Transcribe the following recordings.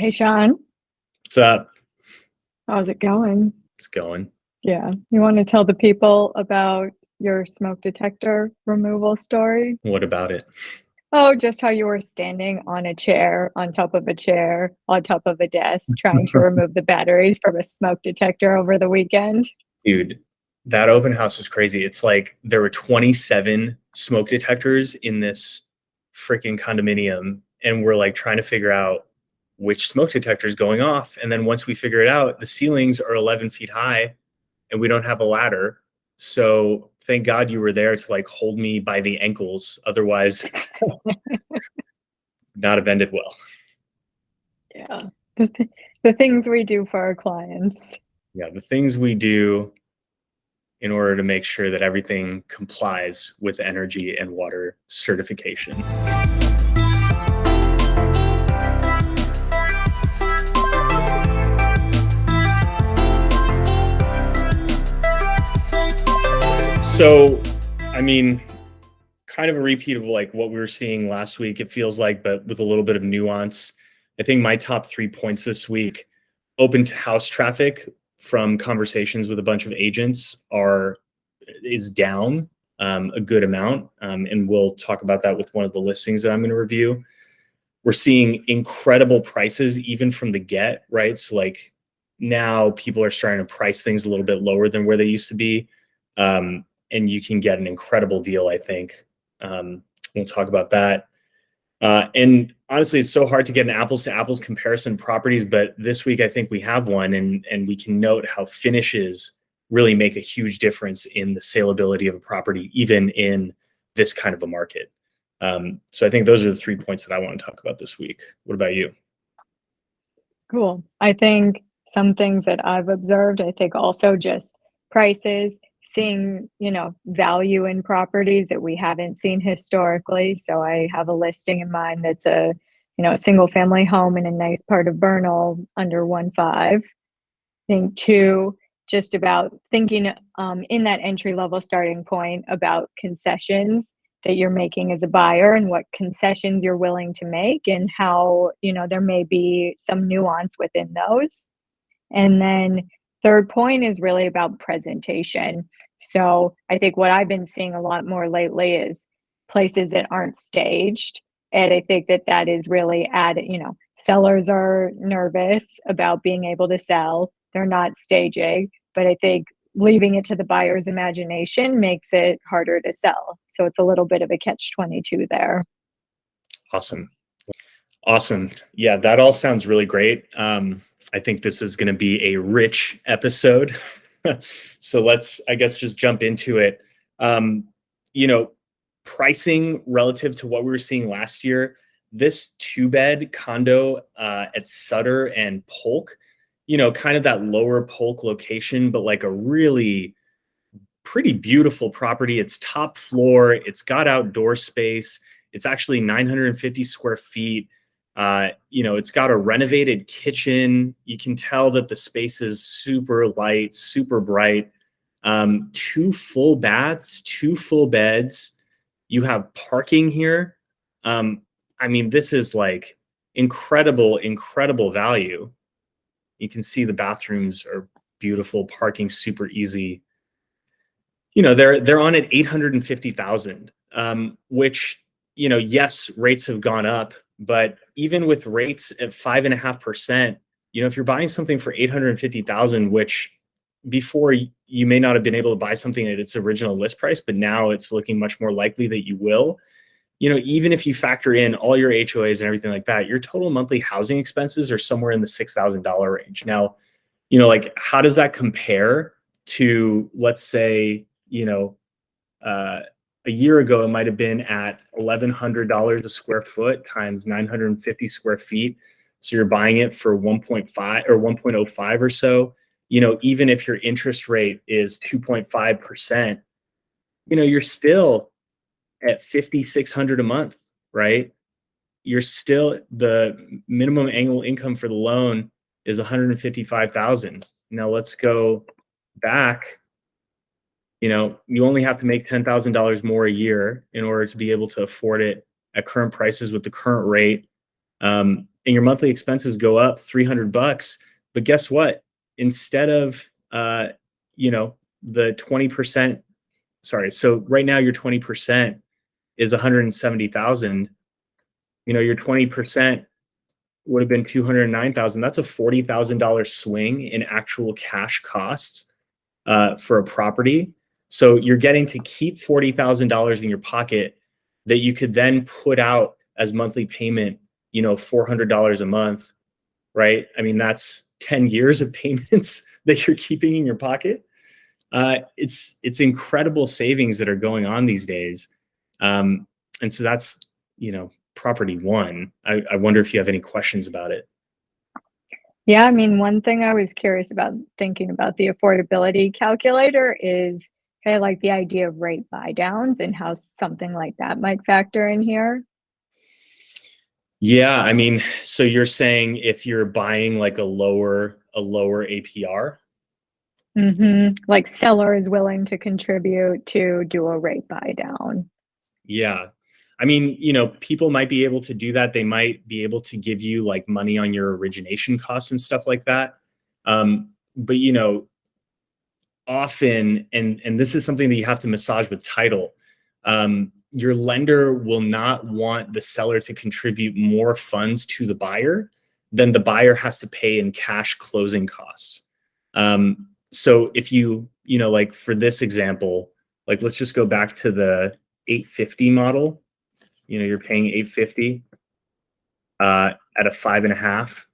Hey, Sean, What's up? how's it going? It's going. Yeah, you want to tell the people about your smoke detector removal story? What about it? Oh, just how you were standing on a chair, on top of a chair, on top of a desk, trying to remove the batteries from a smoke detector over the weekend. Dude, that open house was crazy. It's like there were 27 smoke detectors in this freaking condominium, and we're like trying to figure out which smoke detector is going off. And then once we figure it out, the ceilings are 11 feet high and we don't have a ladder. So thank God you were there to like hold me by the ankles. Otherwise, not have ended well. Yeah, the things we do for our clients. Yeah, the things we do in order to make sure that everything complies with energy and water certification. So, I mean, kind of a repeat of like what we were seeing last week, it feels like, but with a little bit of nuance. I think my top 3 points this week: open to house traffic from conversations with a bunch of agents is down a good amount. And we'll talk about that with one of the listings that I'm going to review. We're seeing incredible prices even from the get, right? So like now people are starting to price things a little bit lower than where they used to be. And you can get an incredible deal, I think. We'll talk about that. And honestly, it's so hard to get an apples to apples comparison properties, but this week I think we have one, and we can note how finishes really make a huge difference in the saleability of a property, even in this kind of a market. So I think those are the 3 points that I want to talk about this week. What about you? Cool. I think some things that I've observed, I think also just prices, seeing, value in properties that we haven't seen historically. So I have a listing in mind that's a single family home in a nice part of Bernal under 1.5. I think two, just about thinking in that entry level starting point about concessions that you're making as a buyer and what concessions you're willing to make and how, there may be some nuance within those. And then third point is really about presentation. So I think what I've been seeing a lot more lately is places that aren't staged. And I think that that is really added, sellers are nervous about being able to sell. They're not staging, but I think leaving it to the buyer's imagination makes it harder to sell. So it's a little bit of a catch-22 there. Awesome. Yeah, that all sounds really great. I think this is going to be a rich episode. So let's, I guess, just jump into it. Pricing relative to what we were seeing last year, this 2-bed condo at Sutter and Polk, kind of that lower Polk location, but like a really pretty beautiful property. It's top floor. It's got outdoor space. It's actually 950 square feet. It's got a renovated kitchen. You can tell that the space is super light, super bright. 2 full baths, 2 full beds. You have parking here. This is like incredible, incredible value. You can see the bathrooms are beautiful, parking super easy. They're on at 850,000, which, yes, rates have gone up, but even with rates at 5.5%, if you're buying something for 850,000, which before you may not have been able to buy something at its original list price, but now it's looking much more likely that you will, even if you factor in all your HOAs and everything like that, your total monthly housing expenses are somewhere in the $6,000 range. Now, how does that compare to, let's say, a year ago, it might have been at $1,100 a square foot times 950 square feet. So you're buying it for 1.5 or 1.05 or so. Even if your interest rate is 2.5%, you're still at $5,600 a month, right? You're still, the minimum annual income for the loan is $155,000. Now let's go back. You only have to make $10,000 more a year in order to be able to afford it at current prices with the current rate. and your monthly expenses go up $300. But guess what? Instead of, you know, the 20%, sorry. So right now your 20% is 170,000. You know, your 20% would have been 209,000. That's a $40,000 swing in actual cash costs for a property. So you're getting to keep $40,000 in your pocket that you could then put out as monthly payment, you know, $400 a month, right? I mean, that's 10 years of payments that you're keeping in your pocket. It's incredible savings that are going on these days. And so that's, you know, property one. I wonder if you have any questions about it. Yeah, I mean, one thing I was curious about thinking about the affordability calculator is kind of like the idea of rate buy downs and how something like that might factor in here. Yeah, I mean, so you're saying if you're buying like a lower APR? Like seller is willing to contribute to do a rate buy down. Yeah. I mean, you know, people might be able to do that. They might be able to give you like money on your origination costs and stuff like that. But you know, often, and this is something that you have to massage with title, your lender will not want the seller to contribute more funds to the buyer than the buyer has to pay in cash closing costs. So if you know, like for this example, like let's just go back to the 850 model. You know, you're paying 850 at a 5.5.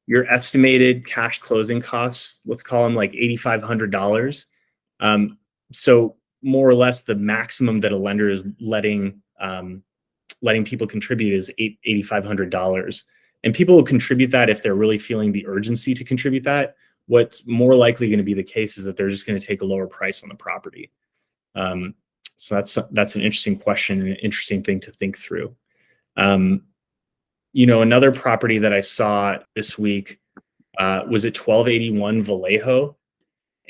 Your estimated cash closing costs, let's call them like $8,500. So more or less the maximum that a lender is letting people contribute is $8,500. And people will contribute that if they're really feeling the urgency to contribute that. What's more likely going to be the case is that they're just going to take a lower price on the property. So that's an interesting question and an interesting thing to think through. You know, another property that I saw this week was at 1281 Vallejo.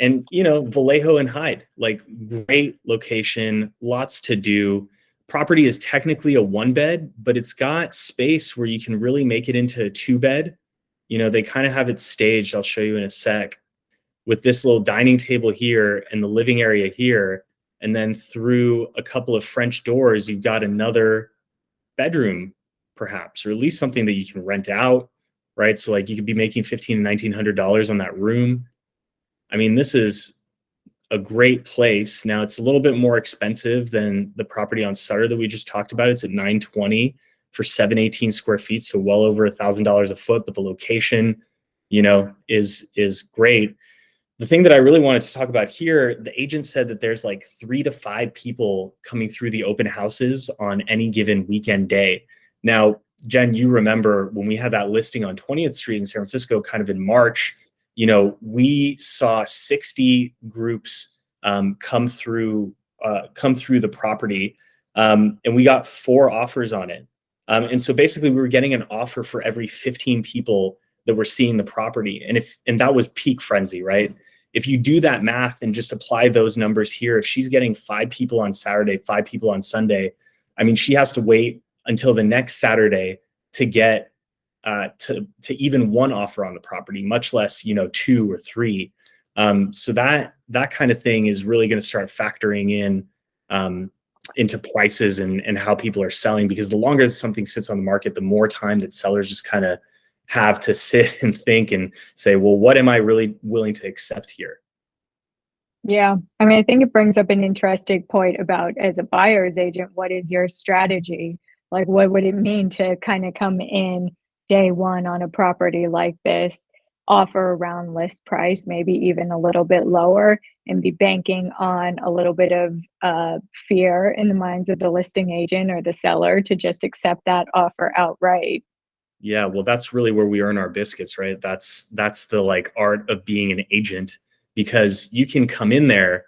And, you know, Vallejo and Hyde, like great location, lots to do. Property is technically a 1-bed, but it's got space where you can really make it into a 2-bed. You know, they kind of have it staged. I'll show you in a sec, with this little dining table here and the living area here. And then through a couple of French doors, you've got another bedroom, perhaps, or at least something that you can rent out, right? So like you could be making $1,500 and $1,900 on that room. I mean, this is a great place. Now it's a little bit more expensive than the property on Sutter that we just talked about. It's at 920 for 718 square feet, so well over $1,000 a foot. But the location, you know, is great. The thing that I really wanted to talk about here, the agent said that there's like 3 to 5 people coming through the open houses on any given weekend day. Now, Jen, you remember when we had that listing on 20th Street in San Francisco, kind of in March, you know, we saw 60 groups come through the property, and we got 4 offers on it. And so basically we were getting an offer for every 15 people that were seeing the property. And that was peak frenzy, right? If you do that math and just apply those numbers here, if she's getting 5 people on Saturday, 5 people on Sunday, I mean, she has to wait until the next Saturday to get to even 1 offer on the property, much less, you know, 2 or 3. So that kind of thing is really going to start factoring in into prices and how people are selling, because the longer something sits on the market, the more time that sellers just kind of have to sit and think and say, well, what am I really willing to accept here? Yeah, I mean, I think it brings up an interesting point about, as a buyer's agent, what is your strategy? Like, what would it mean to kind of come in day one on a property like this, offer around list price, maybe even a little bit lower, and be banking on a little bit of fear in the minds of the listing agent or the seller to just accept that offer outright? Yeah, well, that's really where we earn our biscuits, right? That's the like art of being an agent, because you can come in there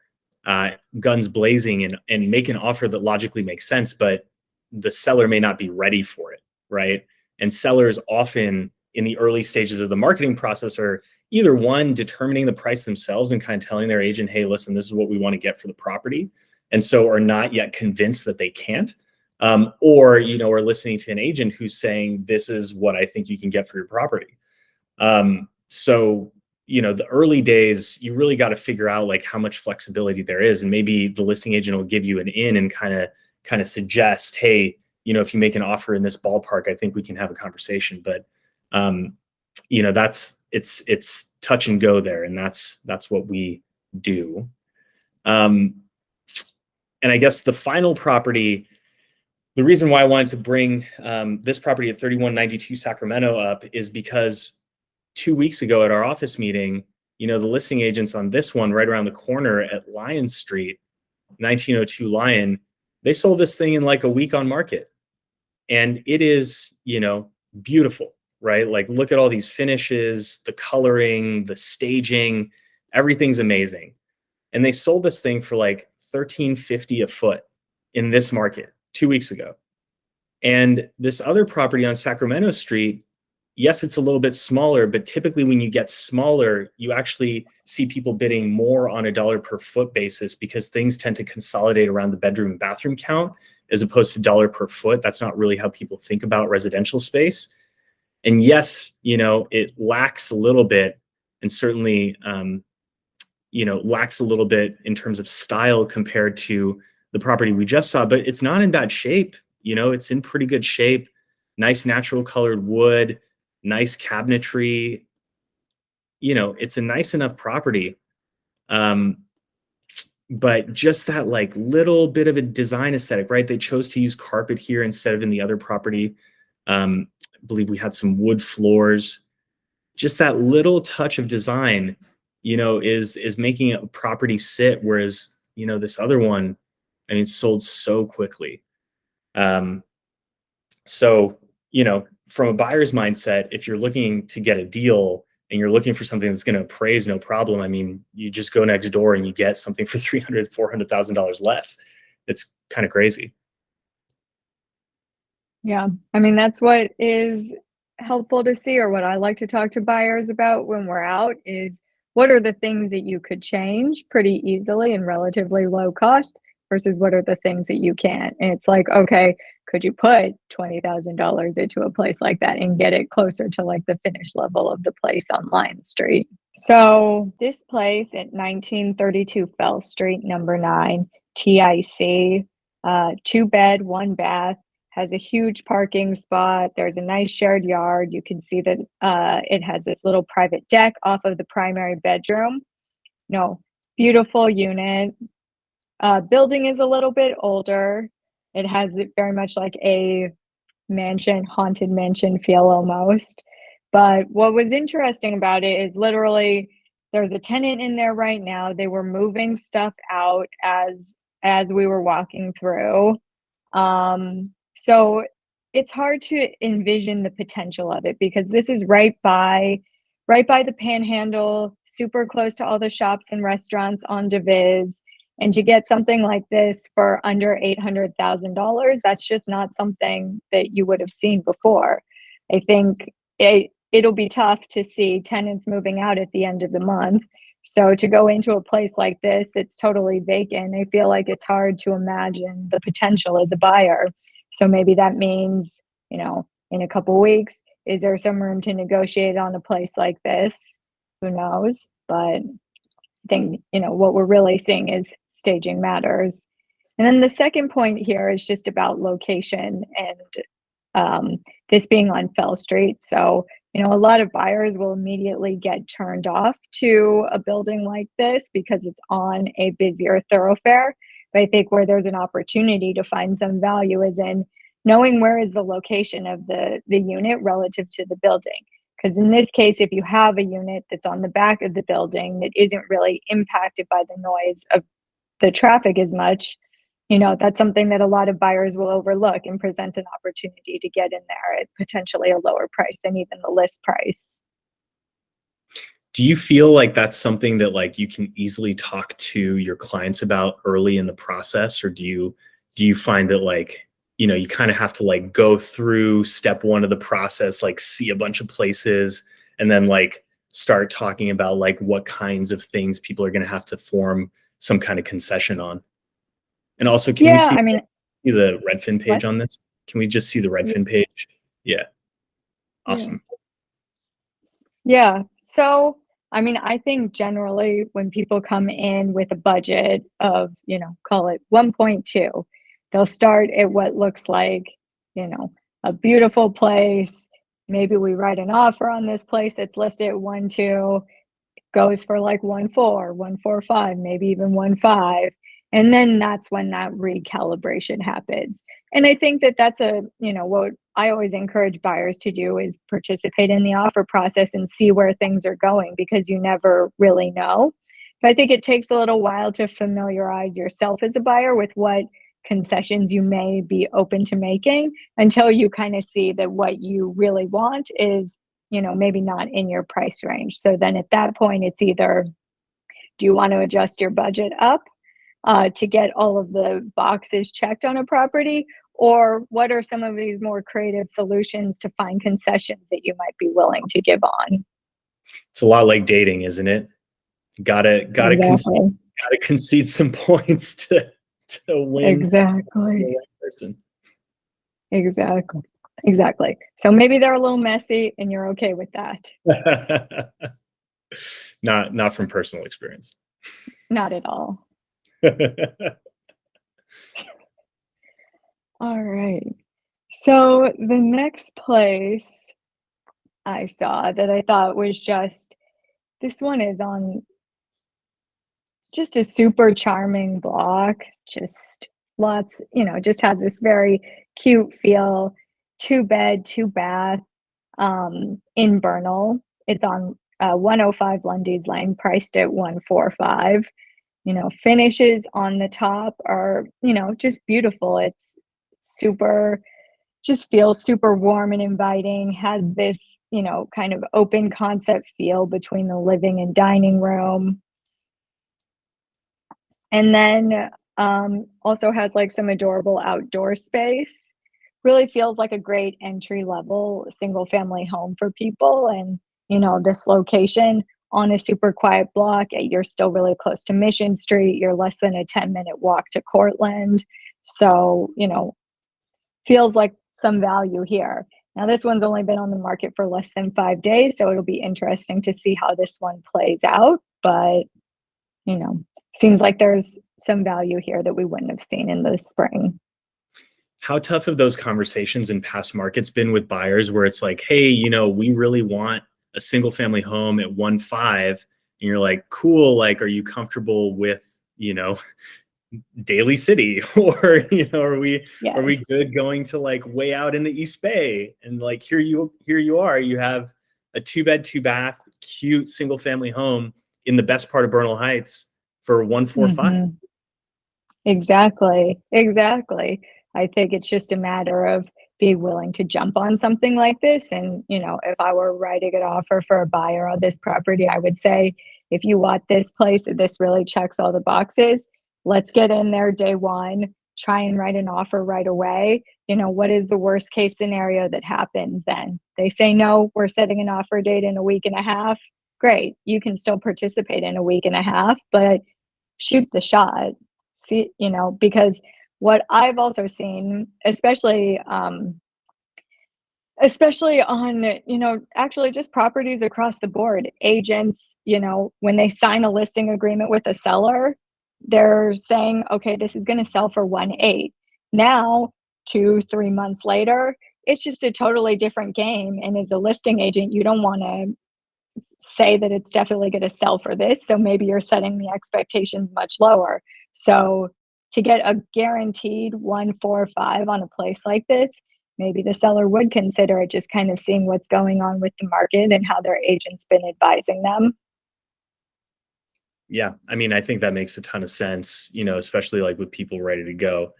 guns blazing and make an offer that logically makes sense, but the seller may not be ready for it, right? And sellers often in the early stages of the marketing process are either one, determining the price themselves and kind of telling their agent, hey, listen, this is what we want to get for the property. And so are not yet convinced that they can't, Or, or listening to an agent who's saying, this is what I think you can get for your property. So, the early days, you really got to figure out like how much flexibility there is. And maybe the listing agent will give you an in and kind of suggest, hey, if you make an offer in this ballpark, I think we can have a conversation. But, it's touch and go there. And that's what we do. And I guess the final property, the reason why I wanted to bring this property at 3192 Sacramento up is because 2 weeks ago at our office meeting, the listing agents on this one right around the corner at Lion Street, 1902 Lion, they sold this thing in like a week on market. And it is, beautiful, right? Like, look at all these finishes, the coloring, the staging, everything's amazing. And they sold this thing for like $13.50 a foot in this market 2 weeks ago. And this other property on Sacramento Street, yes, it's a little bit smaller, but typically when you get smaller, you actually see people bidding more on a dollar per foot basis because things tend to consolidate around the bedroom and bathroom count as opposed to dollar per foot. That's not really how people think about residential space. And yes, it lacks a little bit, and certainly, lacks a little bit in terms of style compared to the property we just saw, but it's not in bad shape. It's in pretty good shape, nice natural colored wood, nice cabinetry. It's a nice enough property. But just that like little bit of a design aesthetic, right? They chose to use carpet here instead of in the other property. I believe we had some wood floors. Just that little touch of design, is making a property sit. Whereas, this other one, sold so quickly. So, from a buyer's mindset, if you're looking to get a deal and you're looking for something that's going to appraise, no problem. You just go next door and you get something for $300,000, $400,000 less. It's kind of crazy. Yeah. That's what is helpful to see, or what I like to talk to buyers about when we're out, is what are the things that you could change pretty easily and relatively low cost versus what are the things that you can't. And it's like, okay, could you put $20,000 into a place like that and get it closer to like the finish level of the place on Lion Street? So this place at 1932 Fell Street, number 9, TIC, 2-bed, 1-bath, has a huge parking spot. There's a nice shared yard. You can see that it has this little private deck off of the primary bedroom. Beautiful unit. Building is a little bit older. It has it very much like a mansion, haunted mansion feel almost. But what was interesting about it is literally there's a tenant in there right now. They were moving stuff out as we were walking through. So it's hard to envision the potential of it because this is right by the Panhandle, super close to all the shops and restaurants on Deviz. And to get something like this for under $800,000, that's just not something that you would have seen before. I think it'll be tough to see tenants moving out at the end of the month. So to go into a place like this that's totally vacant, I feel like it's hard to imagine the potential as a buyer. So maybe that means, in a couple weeks, is there some room to negotiate on a place like this? Who knows? But I think, what we're really seeing is staging matters. And then the second point here is just about location and this being on Fell Street. So, a lot of buyers will immediately get turned off to a building like this because it's on a busier thoroughfare. But I think where there's an opportunity to find some value is in knowing where is the location of the unit relative to the building. Because in this case, if you have a unit that's on the back of the building that isn't really impacted by the noise of the traffic as much, that's something that a lot of buyers will overlook and present an opportunity to get in there at potentially a lower price than even the list price. Do you feel like that's something that like you can easily talk to your clients about early in the process? Or do you find that like, you kind of have to like go through step 1 of the process, like see a bunch of places and then like start talking about like what kinds of things people are going to have to form some kind of concession on? And also, can you see see the Redfin What? page on this? Can we just see the Yeah. Redfin page? Yeah. Yeah. Awesome. Yeah. So, I mean, I think generally when people come in with a budget of, call it 1.2, they'll start at what looks like, you know, a beautiful place. Maybe we write an offer on this place that's listed at 1.2, goes for like 1.4, 1.45, maybe even 1.5. And then that's when that recalibration happens. And I think that that's what I always encourage buyers to do is participate in the offer process and see where things are going because you never really know. But I think it takes a little while to familiarize yourself as a buyer with what concessions you may be open to making until you kind of see that what you really want is maybe not in your price range. So then at that point, it's either do you want to adjust your budget up to get all of the boxes checked on a property? Or what are some of these more creative solutions to find concessions that you might be willing to give on? It's a lot like dating, isn't it? Gotta concede, Exactly. gotta concede some points to win the Exactly. right person. Exactly. Exactly. So maybe they're a little messy and you're okay with that. Not from personal experience. Not at all. All right. So the next place I saw that I thought was this one is on just a super charming block, just lots, just has this very cute feel, 2 bed, 2 bath, in Bernal. It's on 105 Lundys Lane, priced at 145. Finishes on the top are, just beautiful. It's super just feels super warm and inviting, has this, kind of open concept feel between the living and dining room. And then also has like some adorable outdoor space. Really feels like a great entry level single family home for people. And, this location on a super quiet block, you're still really close to Mission Street. You're less than a 10-minute walk to Cortland. So, feels like some value here. Now, this one's only been on the market for less than 5 days, so it'll be interesting to see how this one plays out. But, you know, seems like there's some value here that we wouldn't have seen in the spring. How tough have those conversations in past markets been with buyers where it's like, hey, we really want a single family home at 1.5, and you're like, cool, like, are you comfortable with, Daly City? Or, are we Yes. good going to like way out in the East Bay? And like, here you are, you have a 2-bed, 2-bath, cute single family home in the best part of Bernal Heights for 1.45. Mhm. Exactly. Exactly. I think it's just a matter of being willing to jump on something like this. And, if I were writing an offer for a buyer on this property, I would say, if you want this place, this really checks all the boxes, let's get in there day one, try and write an offer right away. What is the worst case scenario that happens then? They say, no, we're setting an offer date in a week and a half. Great. You can still participate in a week and a half, but shoot the shot. See, because what I've also seen, especially on, actually just properties across the board, agents, when they sign a listing agreement with a seller, they're saying, okay, this is going to sell for 1.8. Now, 2, 3 months later, it's just a totally different game. And as a listing agent, you don't want to say that it's definitely going to sell for this. So maybe you're setting the expectations much lower. So to get a guaranteed 1.45 on a place like this, maybe the seller would consider it, just kind of seeing what's going on with the market and how their agent's been advising them. Yeah, I mean, I think that makes a ton of sense, especially like with people ready to go.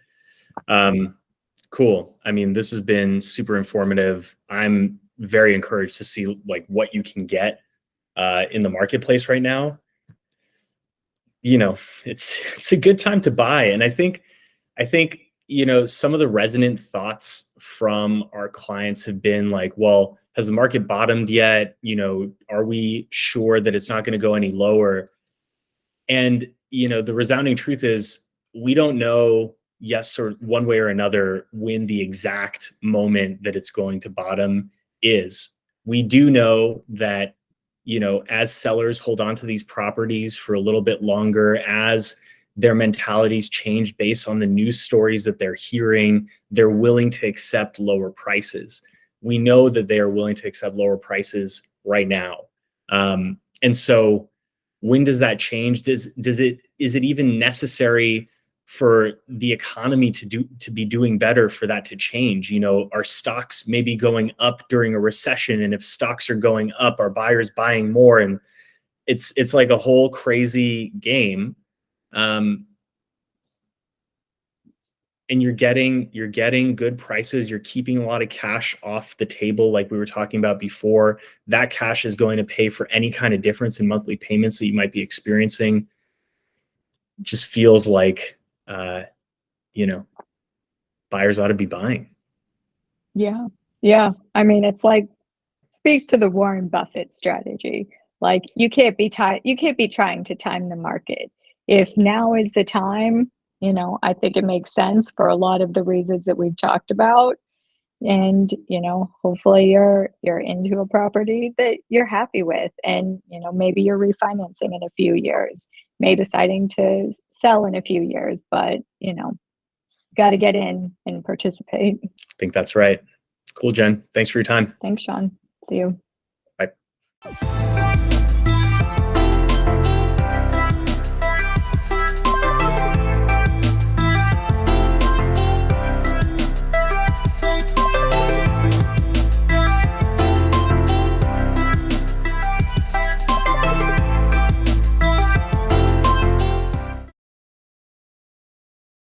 Cool. I mean, this has been super informative. I'm very encouraged to see like what you can get in the marketplace right now. It's a good time to buy. And I think, some of the resonant thoughts from our clients have been like, well, has the market bottomed yet? Are we sure that it's not going to go any lower? And, the resounding truth is we don't know yes, or one way or another, when the exact moment that it's going to bottom is. We do know that, as sellers hold on to these properties for a little bit longer, as their mentalities change based on the news stories that they're hearing, they're willing to accept lower prices. We know that they are willing to accept lower prices right now. And so when does that change? Is it even necessary for the economy to be doing better for that to change? Are stocks maybe going up during a recession? And if stocks are going up, are buyers buying more? And it's like a whole crazy game. And you're getting good prices. You're keeping a lot of cash off the table, like we were talking about before. That cash is going to pay for any kind of difference in monthly payments that you might be experiencing. Just feels like, buyers ought to be buying. Yeah. Yeah. I mean, it's like speaks to the Warren Buffett strategy. Like you can't be trying to time the market. If now is the time, I think it makes sense for a lot of the reasons that we've talked about. And, hopefully you're into a property that you're happy with. And, maybe you're refinancing in a few years, may deciding to sell in a few years, but, got to get in and participate. I think that's right. Cool, Jen. Thanks for your time. Thanks, Sean. See you. Bye.